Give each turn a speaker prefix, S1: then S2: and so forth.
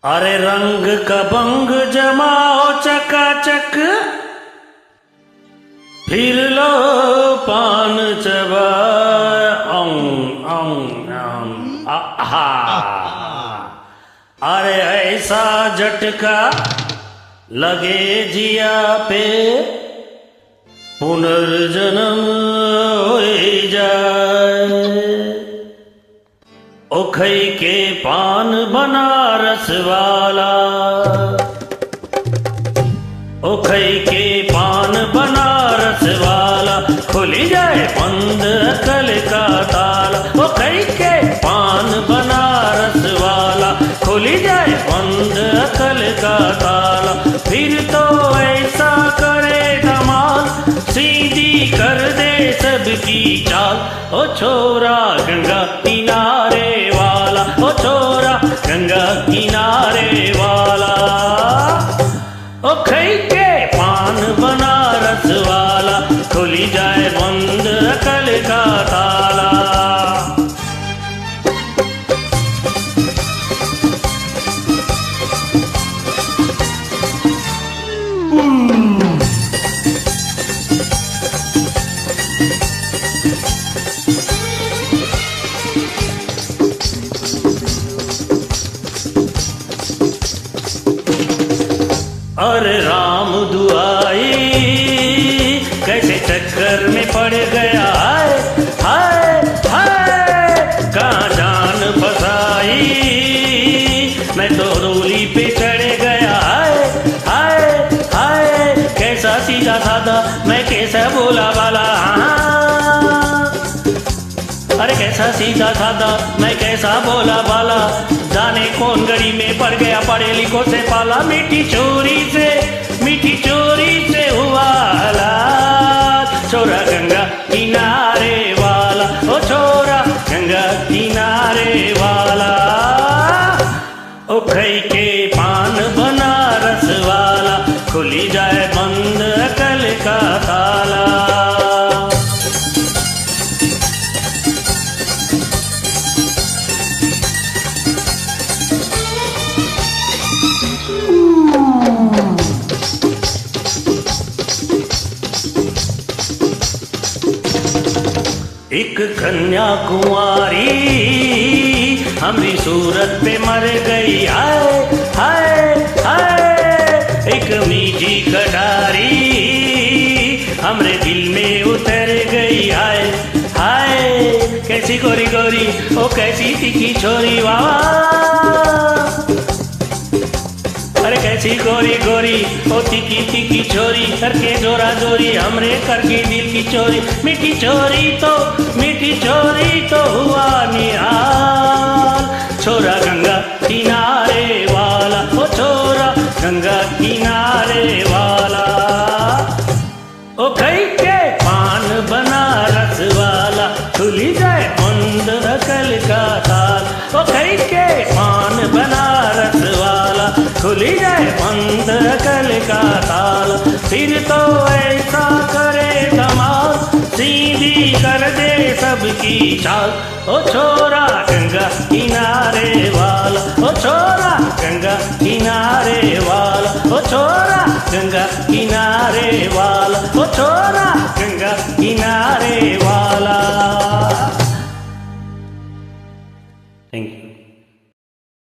S1: अरे रंग का बंग जमाओ चकाचक, फिर लो पान चबा। आहा, अरे ऐसा झटका लगे जिया पे, पुनर्जन्म हो जाए। ओखई के पान बनारस वाला, ओखई के पान बनारस वाला, खुली जाए बंद अकल का ताला। ओखई के पान बनारस वाला, खुली जाए बंद अकल का ताला। फिर तो ऐसा करे धमाल, सीधी कर दे सबकी चाल। ओ छोरा गंगा किनारे वाला, ओ छोरा गंगा किनारे वाला। ओ खई के पान बनारस वाला, खुली जाए बंद अकल का ताला। अरे राम दुआई, कैसे चक्कर में पड़ गया। हाय हाय हाय, कहाँ जान फसाई, मैं तो डोली पे चढ़ गया। हाय हाय हाय, कैसा सीधा साधा, मैं कैसा भोला भाला। अरे कैसा सीधा साधा, मैं कैसा भोला भाला। जाने कौन गड़ी में पड़ गया, पढ़े लिखो से पाला। मीठी चोरी से हुआ हालात। छोरा गंगा किनारे वाला, ओ छोरा गंगा किनारे वाला। ओ खई के पान बनारस वाला, खुली जाए बंद अकल का ताला। एक कन्या कुंवारी हमारी सूरत पे मर गई। हाय हाय हाय, एक मीठी कटारी हमरे दिल में उतर गई। हाय हाय, कैसी गोरी गोरी, ओ कैसी तीखी छोरी। वाह, अरे कैसी गोरी गोरी, ओ तीखी तीखी छोरी। करके जोरा जोरी, हमरे करके दिल की चोरी। मीठी चोरी तो हुआ निहाल। छोरा गंगा किनारे वाला, ओ छोरा गंगा किनारे वाला। ओ खई के पान बनारस वाला, खुली जाए बंद अकल का ताल। ओ खई के पान बनारस वाला, खुली जाए बंद अकल का ताल। फिर तो ऐसा करे धमाल, सीधी कर दे सबकी चाल। ओ छोरा गंगा किनारे वाला, ओ छोरा गंगा किनारे वाला, ओ छोरा गंगा किनारे वाला, ओ छोरा गंगा किनारे वाला। Thank you.